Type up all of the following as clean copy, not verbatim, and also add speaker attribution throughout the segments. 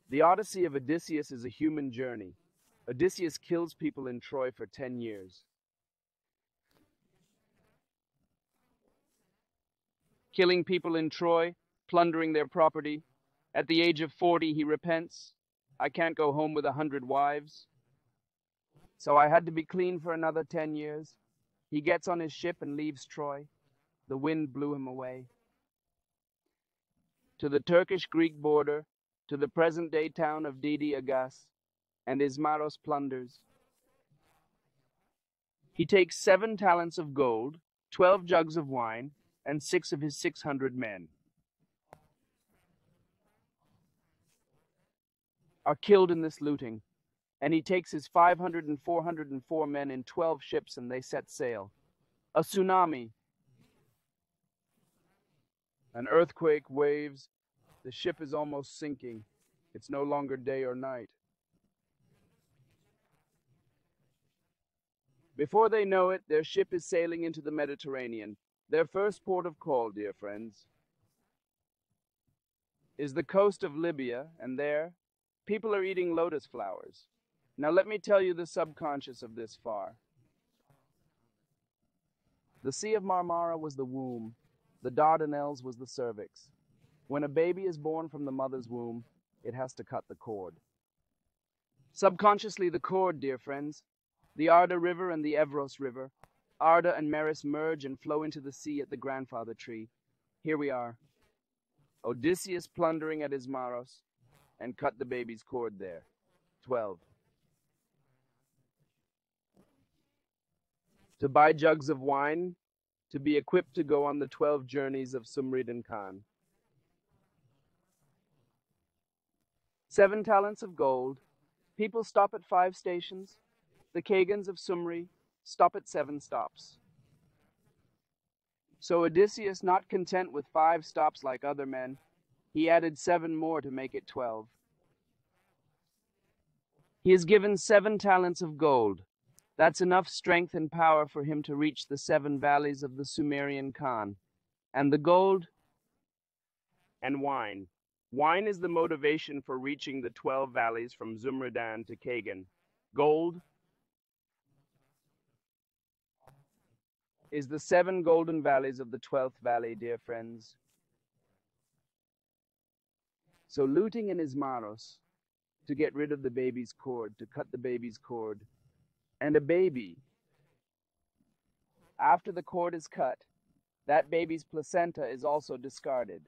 Speaker 1: The Odyssey of Odysseus is a human journey. Odysseus kills people in Troy for 10 years. Killing people in Troy, plundering their property. At the age of 40, he repents. I can't go home with 100 wives. So I had to be clean for another 10 years. He gets on his ship and leaves Troy. The wind blew him away. To the Turkish-Greek border, to the present-day town of Didi Agas, and Ismaros plunders. He takes 7 talents of gold, 12 jugs of wine, and 6 of his 600 men are killed in this looting, and he takes his 500 and 404 men in 12 ships, and they set sail. A tsunami, an earthquake, waves. The ship is almost sinking. It's no longer day or night. Before they know it, their ship is sailing into the Mediterranean. Their first port of call, dear friends, is the coast of Libya, and there, people are eating lotus flowers. Now let me tell you the subconscious of this far. The Sea of Marmara was the womb. The Dardanelles was the cervix. When a baby is born from the mother's womb, it has to cut the cord. Subconsciously, the cord, dear friends, the Arda River and the Evros River, Arda and Meris merge and flow into the sea at the grandfather tree. Here we are. Odysseus plundering at Ismaros and cut the baby's cord there. 12. To buy jugs of wine, to be equipped to go on the 12 journeys of Sumrid and Khan. 7 talents of gold. People stop at 5 stations. The Kagans of Sumri stop at 7 stops. So Odysseus, not content with 5 stops like other men, he added 7 more to make it 12. He is given 7 talents of gold. That's enough strength and power for him to reach the 7 valleys of the Sumerian Khan. And the gold and wine. Wine is the motivation for reaching the 12 valleys from Zumridan to Kagan. Gold is the 7 golden valleys of the 12th valley, dear friends. So looting in Ismaros to get rid of the baby's cord, to cut the baby's cord, and a baby, after the cord is cut, that baby's placenta is also discarded.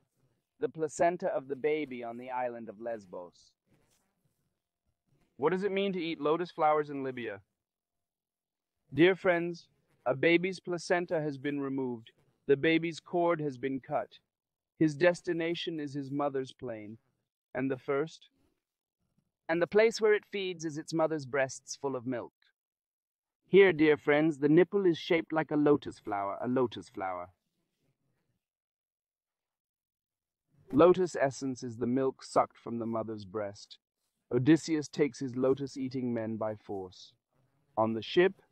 Speaker 1: The placenta of the baby on the island of Lesbos. What does it mean to eat lotus flowers in Libya? Dear friends, a baby's placenta has been removed. The baby's cord has been cut. His destination is his mother's plain. And the place where it feeds is its mother's breasts full of milk. Here, dear friends, the nipple is shaped like a lotus flower, Lotus essence is the milk sucked from the mother's breast. Odysseus takes his lotus-eating men by force. On the ship,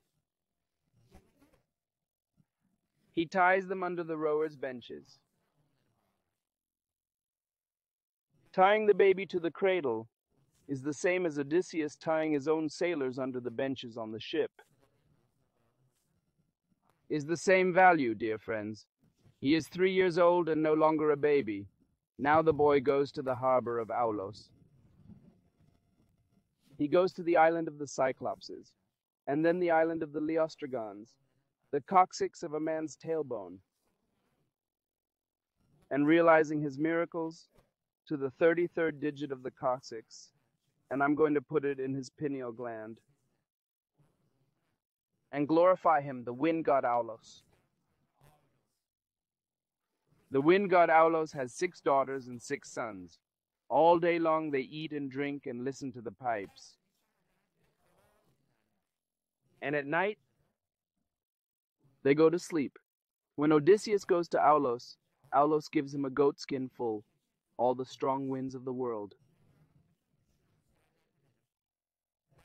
Speaker 1: he ties them under the rowers' benches. Tying the baby to the cradle is the same as Odysseus tying his own sailors under the benches on the ship. Is the same value, dear friends. He is 3 years old and no longer a baby. Now the boy goes to the harbor of Aulos. He goes to the island of the Cyclopses, and then the island of the Leostrogons, the coccyx of a man's tailbone. And realizing his miracles, to the 33rd digit of the coccyx, and I'm going to put it in his pineal gland, and glorify him, the wind god Aulos. The wind god Aulos has 6 daughters and 6 sons. All day long they eat and drink and listen to the pipes. And at night, they go to sleep. When Odysseus goes to Aulos, Aulos gives him a goat skin full, all the strong winds of the world.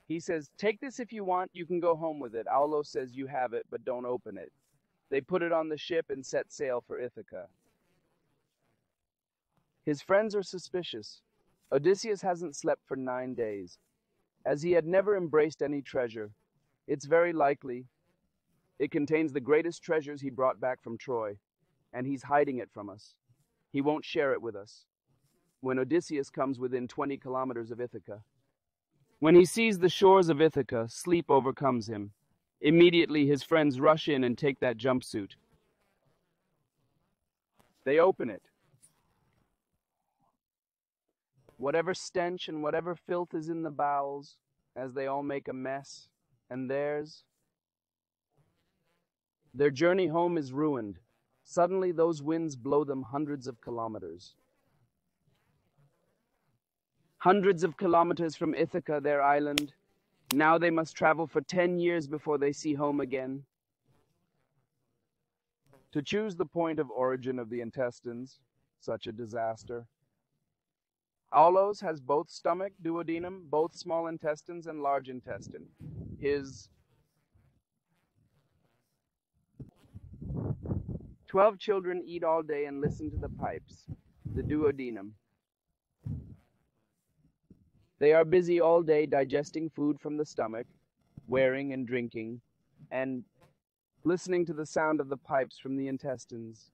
Speaker 1: He says, take this if you want, you can go home with it. Aulos says, you have it, but don't open it. They put it on the ship and set sail for Ithaca. His friends are suspicious. Odysseus hasn't slept for 9 days. As he had never embraced any treasure, it's very likely it contains the greatest treasures he brought back from Troy, and he's hiding it from us. He won't share it with us. When Odysseus comes within 20 kilometers of Ithaca. When he sees the shores of Ithaca, sleep overcomes him. Immediately his friends rush in and take that jumpsuit. They open it. Whatever stench and whatever filth is in the bowels, as they all make a mess, and their journey home is ruined. Suddenly those winds blow them hundreds of kilometers. Hundreds of kilometers from Ithaca, their island. Now they must travel for 10 years before they see home again. To choose the point of origin of the intestines, such a disaster. Aulos has both stomach, duodenum, both small intestines and large intestine. His 12 children eat all day and listen to the pipes, the duodenum. They are busy all day digesting food from the stomach, wearing and drinking, and listening to the sound of the pipes from the intestines.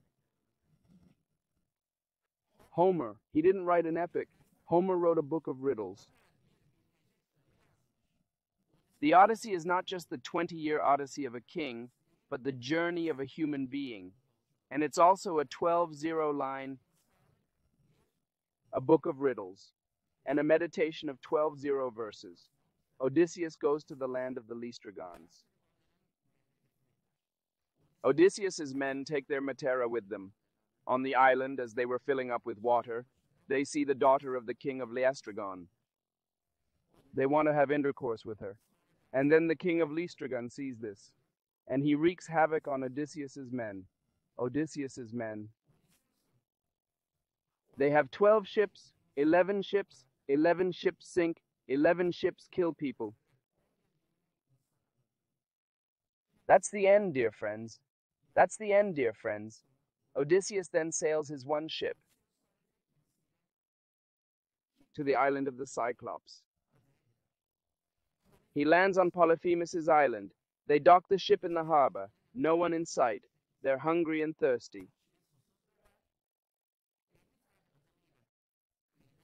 Speaker 1: Homer, he didn't write an epic. Homer wrote a book of riddles. The Odyssey is not just the 20-year odyssey of a king, but the journey of a human being. And it's also a 12-0-line, a book of riddles, and a meditation of 12 zero verses. Odysseus goes to the land of the Lystrigons. Odysseus's men take their Matera with them. On the island, as they were filling up with water, they see the daughter of the king of Laestragon. They want to have intercourse with her. And then the king of Lystragon sees this, and he wreaks havoc on Odysseus's men. Odysseus's men. They have 12 ships, 11 ships, 11 ships sink, 11 ships kill people. That's the end, dear friends. That's the end, dear friends. Odysseus then sails his one ship to the island of the Cyclops. He lands on Polyphemus's island. They dock the ship in the harbor. No one in sight. They're hungry and thirsty.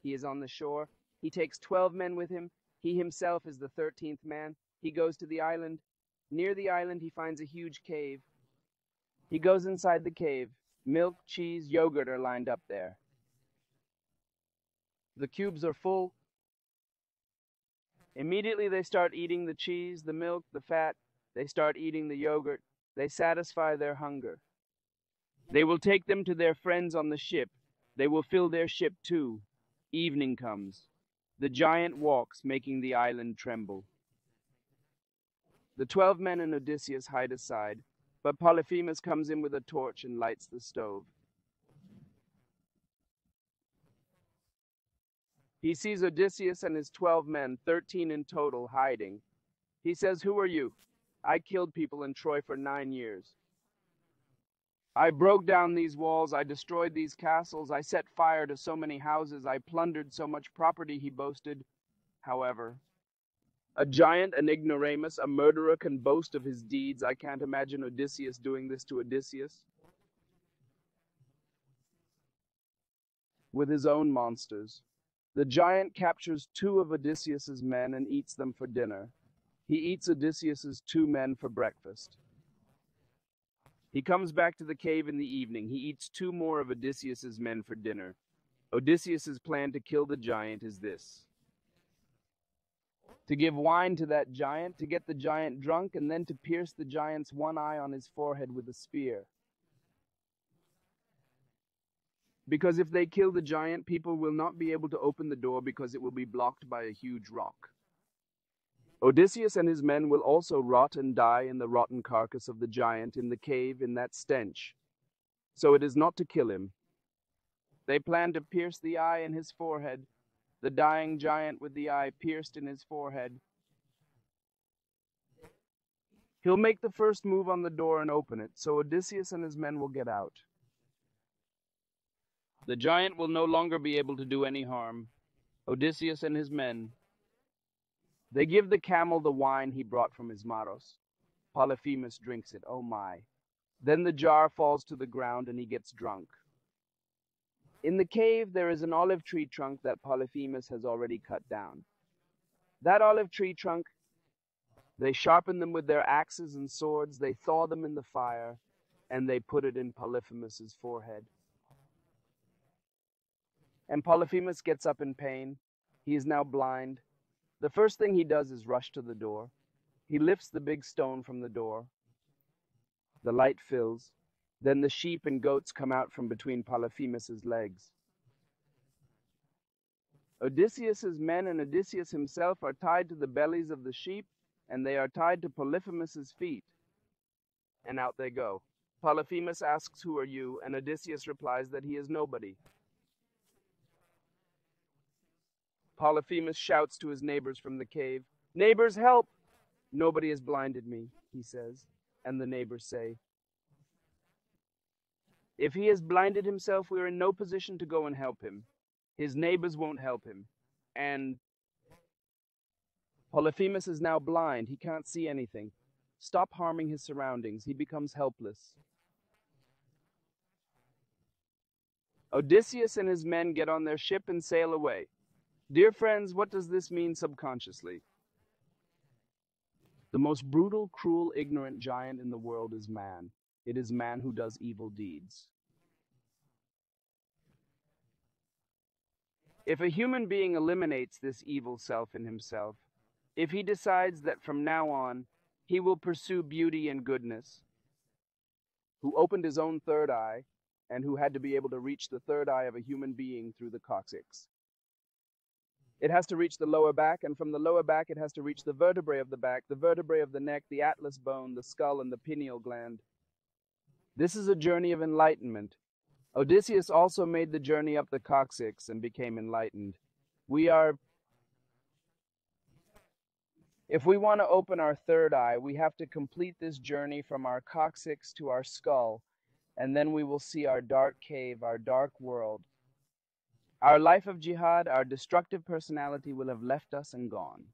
Speaker 1: He is on the shore. He takes 12 men with him. He himself is the 13th man. He goes to the island. Near the island, he finds a huge cave. He goes inside the cave. Milk, cheese, yogurt are lined up there. The cubes are full. Immediately they start eating the cheese, the milk, the fat. They start eating the yogurt. They satisfy their hunger. They will take them to their friends on the ship. They will fill their ship too. Evening comes. The giant walks, making the island tremble. The 12 men and Odysseus hide aside, but Polyphemus comes in with a torch and lights the stove. He sees Odysseus and his 12 men, 13 in total, hiding. He says, "Who are you?" "I killed people in Troy for 9 years. I broke down these walls, I destroyed these castles, I set fire to so many houses, I plundered so much property," he boasted. However, a giant, an ignoramus, a murderer can boast of his deeds. I can't imagine Odysseus doing this to Odysseus with his own monsters. The giant captures 2 of Odysseus's men and eats them for dinner. He eats Odysseus's 2 men for breakfast. He comes back to the cave in the evening. He eats 2 more of Odysseus's men for dinner. Odysseus's plan to kill the giant is this: to give wine to that giant, to get the giant drunk, and then to pierce the giant's one eye on his forehead with a spear. Because if they kill the giant, people will not be able to open the door because it will be blocked by a huge rock. Odysseus and his men will also rot and die in the rotten carcass of the giant in the cave in that stench. So it is not to kill him. They plan to pierce the eye in his forehead, the dying giant with the eye pierced in his forehead. He'll make the first move on the door and open it, so Odysseus and his men will get out. The giant will no longer be able to do any harm. Odysseus and his men, they give the camel the wine he brought from Ismaros. Polyphemus drinks it, oh my. Then the jar falls to the ground and he gets drunk. In the cave there is an olive tree trunk that Polyphemus has already cut down. That olive tree trunk, they sharpen them with their axes and swords, they thaw them in the fire, and they put it in Polyphemus's forehead. And Polyphemus gets up in pain. He is now blind. The first thing he does is rush to the door. He lifts the big stone from the door. The light fills. Then the sheep and goats come out from between Polyphemus's legs. Odysseus's men and Odysseus himself are tied to the bellies of the sheep, and they are tied to Polyphemus's feet. And out they go. Polyphemus asks, "Who are you?" And Odysseus replies that he is nobody. Polyphemus shouts to his neighbors from the cave, "Neighbors, help!" "Nobody has blinded me," he says. And the neighbors say, "If he has blinded himself, we are in no position to go and help him. His neighbors won't help him." And Polyphemus is now blind. He can't see anything. Stop harming his surroundings. He becomes helpless. Odysseus and his men get on their ship and sail away. Dear friends, what does this mean subconsciously? The most brutal, cruel, ignorant giant in the world is man. It is man who does evil deeds. If a human being eliminates this evil self in himself, if he decides that from now on he will pursue beauty and goodness, who opened his own third eye, and who had to be able to reach the third eye of a human being through the coccyx. It has to reach the lower back, and from the lower back it has to reach the vertebrae of the back, the vertebrae of the neck, the atlas bone, the skull, and the pineal gland. This is a journey of enlightenment. Odysseus also made the journey up the coccyx and became enlightened. If we want to open our third eye, we have to complete this journey from our coccyx to our skull, and then we will see our dark cave, our dark world. Our life of jihad, our destructive personality will have left us and gone.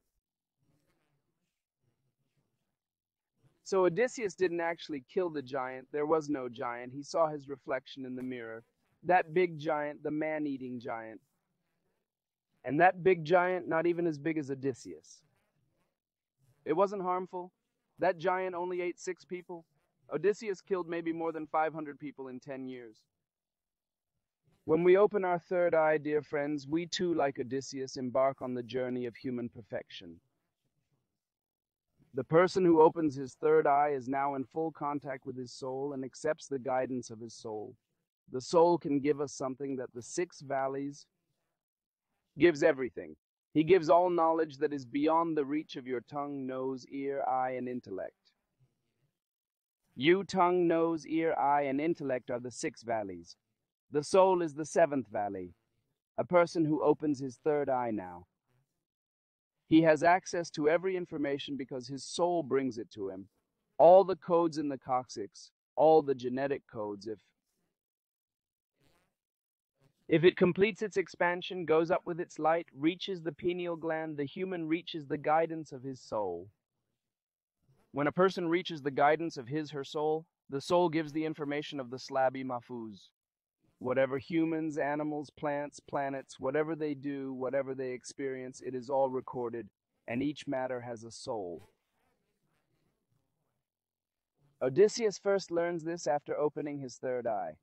Speaker 1: So Odysseus didn't actually kill the giant. There was no giant. He saw his reflection in the mirror. That big giant, the man-eating giant. And that big giant, not even as big as Odysseus. It wasn't harmful. That giant only ate 6 people. Odysseus killed maybe more than 500 people in 10 years. When we open our third eye, dear friends, we too, like Odysseus, embark on the journey of human perfection. The person who opens his third eye is now in full contact with his soul and accepts the guidance of his soul. The soul can give us something that the 6 valleys gives everything. He gives all knowledge that is beyond the reach of your tongue, nose, ear, eye, and intellect. You, tongue, nose, ear, eye, and intellect are the 6 valleys. The soul is the 7th valley, a person who opens his third eye now. He has access to every information because his soul brings it to him. All the codes in the coccyx, all the genetic codes, if it completes its expansion, goes up with its light, reaches the pineal gland, the human reaches the guidance of his soul. When a person reaches the guidance of her soul, the soul gives the information of the Slabi Mahfuz. Whatever humans, animals, plants, planets, whatever they do, whatever they experience, it is all recorded, and each matter has a soul. Odysseus first learns this after opening his third eye.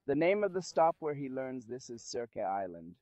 Speaker 1: The name of the stop where he learns this is Circe Island.